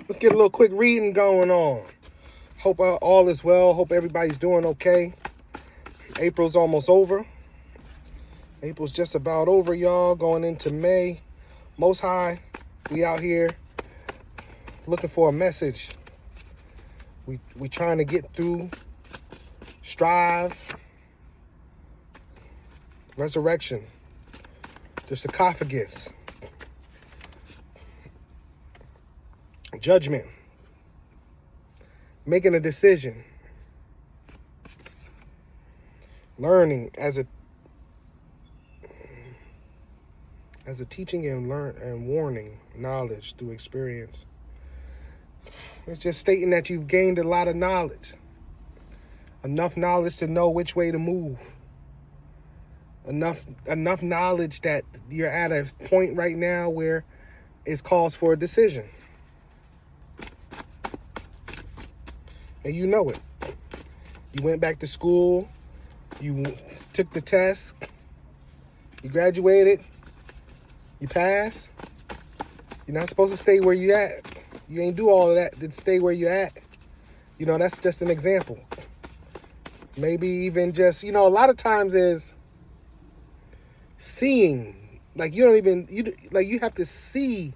Let's get a little quick reading going on. Hope all is well. Hope everybody's doing okay. April's almost over. April's just about over, y'all. Going into May. Most High, we out here looking for a message. We trying to get through. Strive. Resurrection. The sarcophagus. Judgment. Making a decision. Learning as a teaching and warning knowledge through experience. It's just stating that you've gained a lot of knowledge. Enough knowledge to know which way to move. Enough knowledge that you're at a point right now where it calls for a decision. And you know it. You went back to school. You took the test. You graduated. You passed. You're not supposed to stay where you at. You ain't do all of that to stay where you at. You know, that's just an example. Maybe even just, a lot of times is seeing. Like you have to see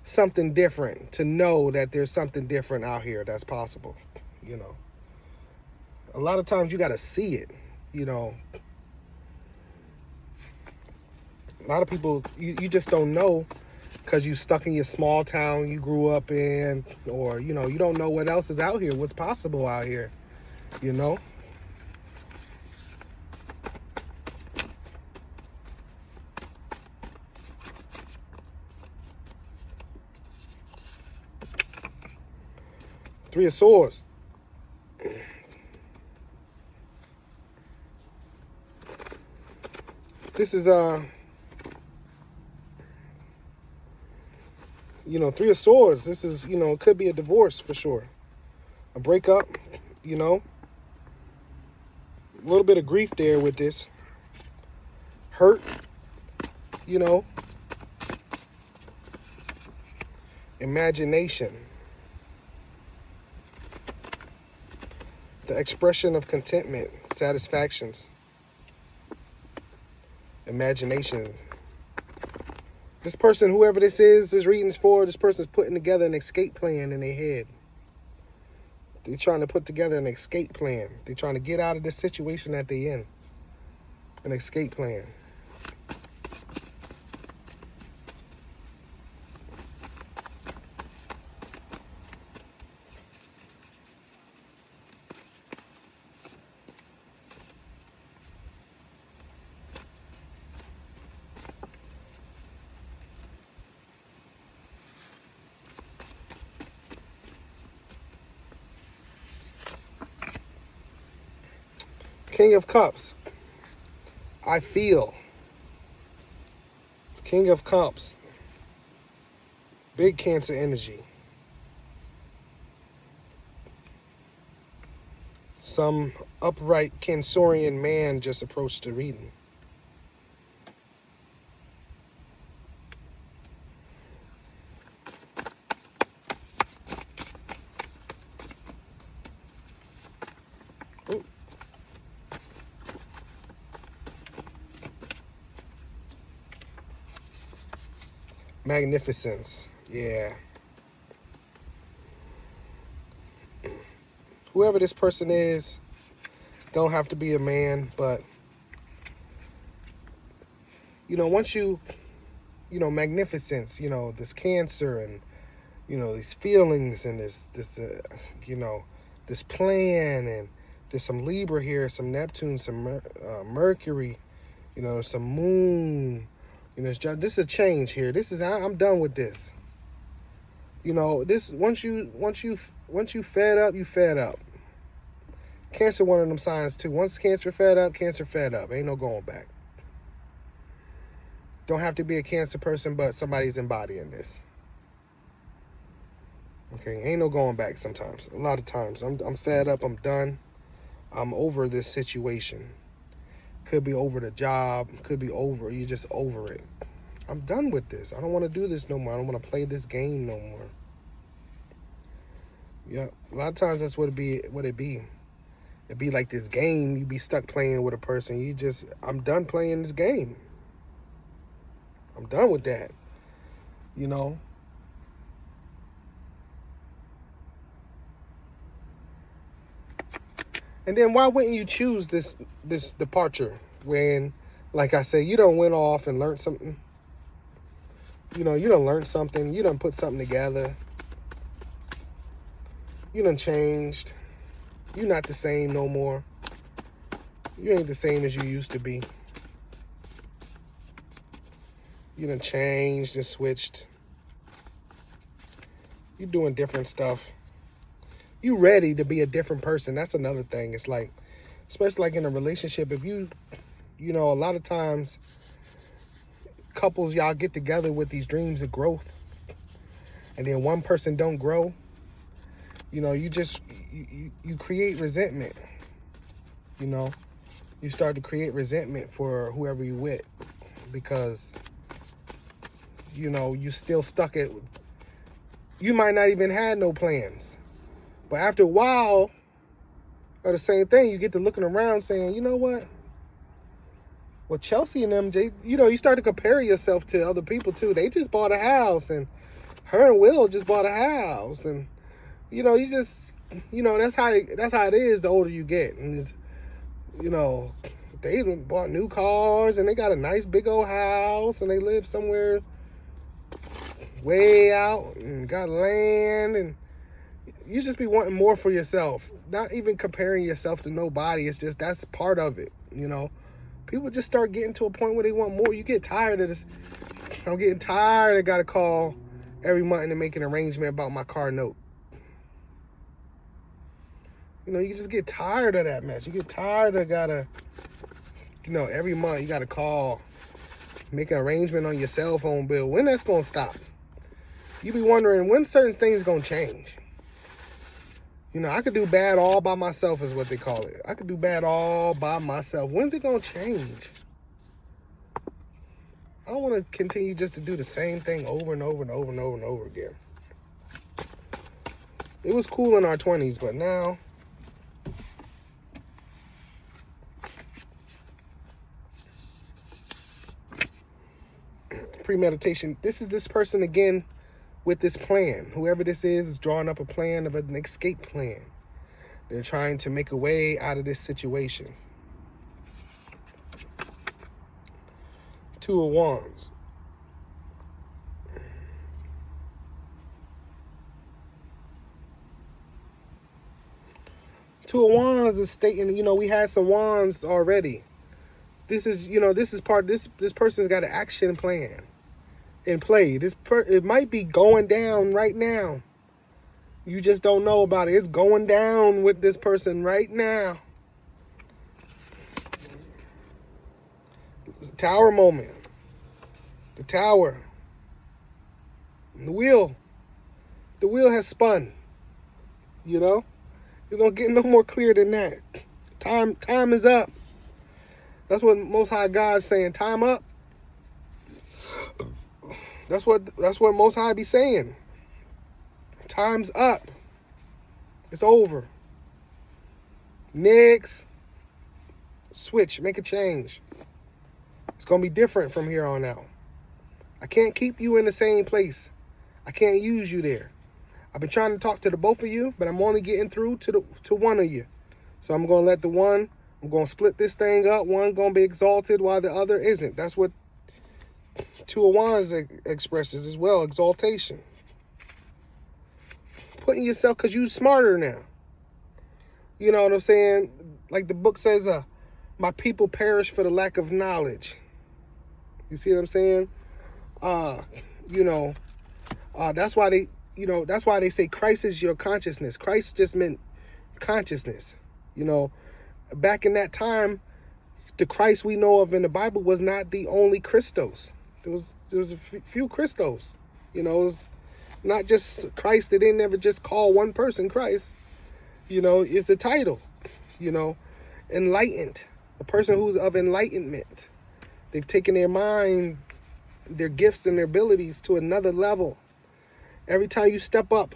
something different to know that there's something different out here that's possible. A lot of times you got to see it. A lot of people, you just don't know because you stuck in your small town you grew up in, or, you don't know what else is out here, what's possible out here, Three of Swords. This is, Three of Swords. This is, it could be a divorce for sure. A breakup, a little bit of grief there with this. Hurt, Imagination. The expression of contentment, satisfactions. Imagination. This person, whoever this reading's for, this person's putting together an escape plan in their head. They're trying to put together an escape plan. They're trying to get out of this situation that they're in. An escape plan. King of Cups. I feel. King of Cups. Big Cancer energy. Some upright Cancerian man just approached the reading. Ooh. Magnificence. Yeah. Whoever this person is, don't have to be a man, but once magnificence, this Cancer and these feelings and this plan, and there's some Libra here, some Neptune, some Mercury, some Moon. This is a change here. I'm done with this. This once you fed up, you fed up. Cancer, one of them signs too. Once Cancer fed up, ain't no going back. Don't have to be a Cancer person, but somebody's embodying this. Okay, ain't no going back sometimes. A lot of times. I'm fed up, I'm done. I'm over this situation. Could be over the job, could be over, you're just over it. I'm done with this. I don't want to do this no more. I don't want to play this game no more. Yeah, a lot of times that's what it be. It'd be like this game. You be stuck playing with a person. I'm done playing this game. I'm done with that. You know. And then why wouldn't you choose this departure when, like I say, you done went off and learned something? You know, you done learned something. You done put something together. You done changed. You're not the same no more. You ain't the same as you used to be. You done changed and switched. You doing different stuff. You ready to be a different person. That's another thing. It's like, especially like in a relationship, if you know, a lot of times couples, y'all get together with these dreams of growth, and then one person don't grow. You know, you create resentment. You know, you start to create resentment for whoever you with, because, you know, you still stuck at, you might not even had no plans. But after a while of the same thing, you get to looking around saying, you know what? Well, Chelsea and them, you know, you start to compare yourself to other people too. They just bought a house, and her and Will just bought a house, and you know, that's how it is the older you get. And it's, you know, they even bought new cars, and they got a nice big old house, and they live somewhere way out and got land, and you just be wanting more for yourself. Not even comparing yourself to nobody. It's just, that's part of it, you know. People just start getting to a point where they want more. You get tired of this. I'm getting tired. I got to call every month and make an arrangement about my car note. You know, you just get tired of that mess. You get tired of you know, every month you got to call, make an arrangement on your cell phone bill. When that's going to stop? You be wondering when certain things going to change. You know, I could do bad all by myself is what they call it. I could do bad all by myself. When's it going to change? I don't want to continue just to do the same thing over and over and over and over and over again. It was cool in our 20s, but now premeditation. This is this person again with this plan. Whoever this is drawing up a plan of an escape plan. They're trying to make a way out of this situation. Two of Wands. Two of Wands is stating, you know, we had some wands already. This is, you know, this person's got an action plan in play. It might be going down right now. You just don't know about it. It's going down with this person right now. Tower moment. The tower. The wheel. The wheel has spun. You know? You're going to get no more clear than that. Time is up. That's what Most High God's saying. Time up. That's what Most High be saying. Time's up. It's over. Next. Switch. Make a change. It's going to be different from here on out. I can't keep you in the same place. I can't use you there. I've been trying to talk to the both of you, but I'm only getting through to one of you. So I'm going to let I'm going to split this thing up. One going to be exalted while the other isn't. That's what Two of Wands expresses as well. Exaltation. Putting yourself, because you're smarter now. You know what I'm saying? Like the book says, my people perish for the lack of knowledge. You see what I'm saying? You know, that's why they say Christ is your consciousness. Christ just meant consciousness. You know, back in that time, the Christ we know of in the Bible was not the only Christos. There was a few Christos. You know, it was not just Christ. They didn't ever just call one person Christ. You know, it's the title. You know, enlightened. A person who's of enlightenment. They've taken their mind, their gifts and their abilities to another level. Every time you step up,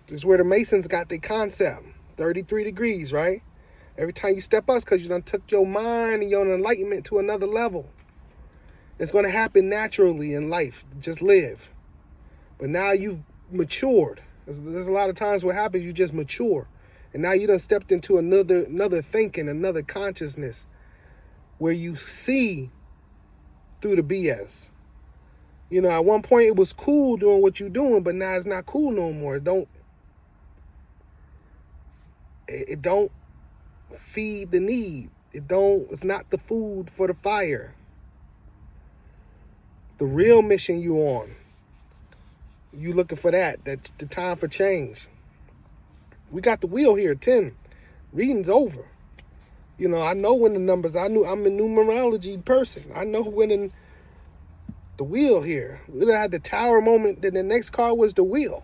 This is where the Masons got their concept. 33 degrees, right? Every time you step up, because you done took your mind and your enlightenment to another level. It's going to happen naturally in life. Just live. But now you've matured. There's a lot of times what happens, you just mature. And now you done stepped into another thinking, another consciousness, where you see through the BS. You know, at one point it was cool doing what you're doing, but now it's not cool no more. It don't feed the need. It's not the food for the fire. The real mission you on, you looking for that the time for change. We got the wheel here, 10. Reading's over. You know, I know when the numbers, I'm a numerology person. I know when the wheel here. We had the tower moment, then the next card was the wheel.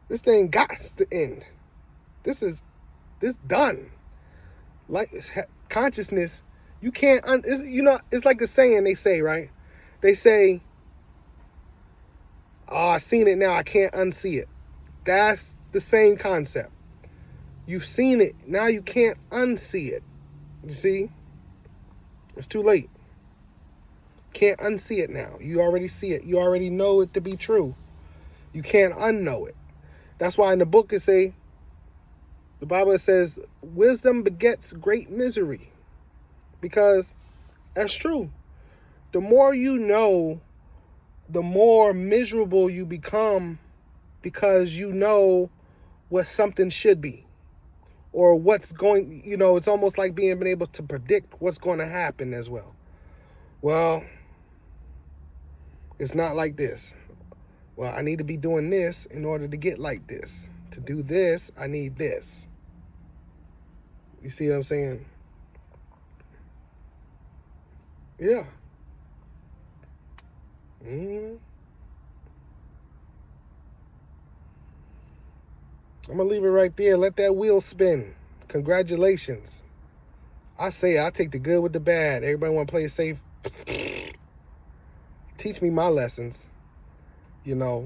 This thing got to end. This done. Like consciousness, you can't, it's like the saying they say, right? They say, oh, I seen it now, I can't unsee it. That's the same concept. You've seen it, now you can't unsee it. You see? It's too late. Can't unsee it now. You already see it. You already know it to be true. You can't unknow it. That's why in the book the Bible says, wisdom begets great misery. Because that's true. The more you know, the more miserable you become, because you know what something should be. Or what's going, it's almost like being able to predict what's going to happen as well. Well, it's not like this. Well, I need to be doing this in order to get like this. To do this, I need this. You see what I'm saying? Yeah. I'm going to leave it right there. Let that wheel spin. Congratulations. I say I take the good with the bad. Everybody want to play it safe. Teach me my lessons. Let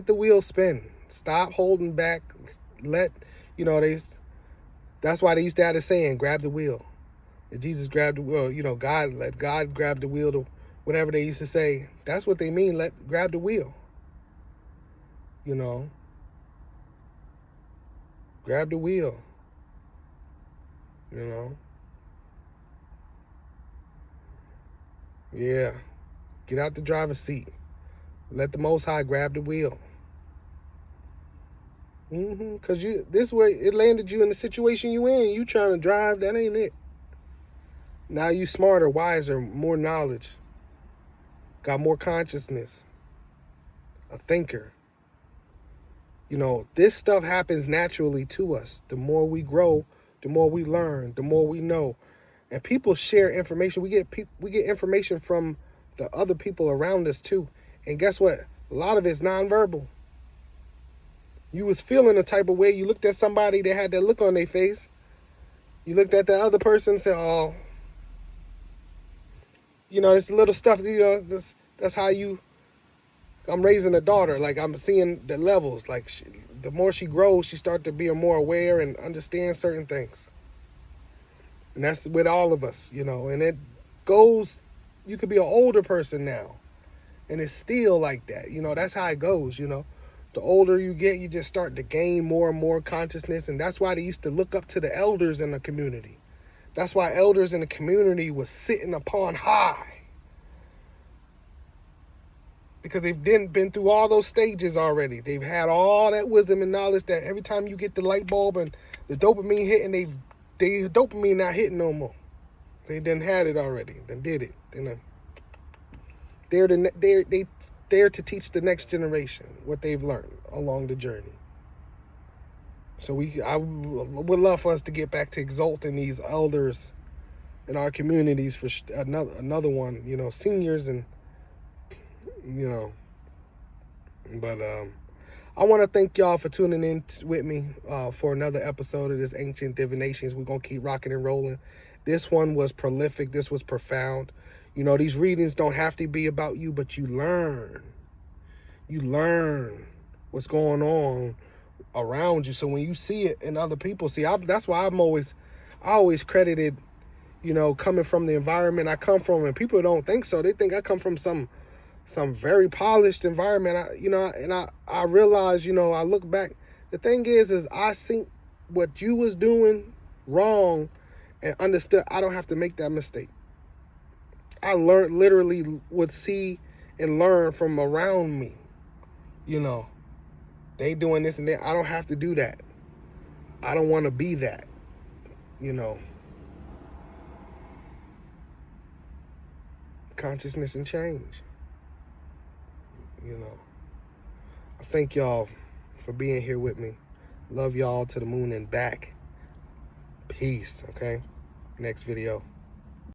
the wheel spin. Stop holding back. That's why they used to have the saying, grab the wheel. If Jesus grabbed the wheel, let God grab the wheel to whatever they used to say. That's what they mean, grab the wheel. Grab the wheel. Yeah. Get out the driver's seat. Let the Most High grab the wheel. Because this way, it landed you in the situation you in. You trying to drive, that ain't it. Now you smarter, wiser, more knowledge. Got more consciousness. A thinker. This stuff happens naturally to us. The more we grow, the more we learn, the more we know. And people share information. We get information from the other people around us too. And guess what? A lot of it's nonverbal. You was feeling a type of way. You looked at somebody that had that look on their face. You looked at the other person and said, oh, this little stuff, that's how I'm raising a daughter. Like, I'm seeing the levels. Like, the more she grows, she starts to be more aware and understand certain things. And that's with all of us, And it goes, you could be an older person now. And it's still like that. That's how it goes, The older you get, you just start to gain more and more consciousness. And that's why they used to look up to the elders in the community. That's why elders in the community was sitting upon high. Because they've been through all those stages already. They've had all that wisdom and knowledge that every time you get the light bulb and the dopamine hitting, the dopamine not hitting no more. They done had it already. They did it. They're there to teach the next generation what they've learned along the journey. So I would love for us to get back to exalting these elders in our communities for another one, seniors and, But I want to thank y'all for tuning in with me for another episode of this Ancient Divinations. We're going to keep rocking and rolling. This one was prolific. This was profound. These readings don't have to be about you, but you learn. You learn what's going on around you. So when you see it in other people, see, that's why I always credited, you know, coming from the environment I come from, and people don't think so. They think I come from some very polished environment. I realize, you know, I look back. The thing is I see what you was doing wrong and understood I don't have to make that mistake. I literally would see and learn from around me. You know, they doing this and that. I don't have to do that. I don't want to be that. You know, consciousness and change. You know, I thank y'all for being here with me. Love y'all to the moon and back. Peace, okay? Next video.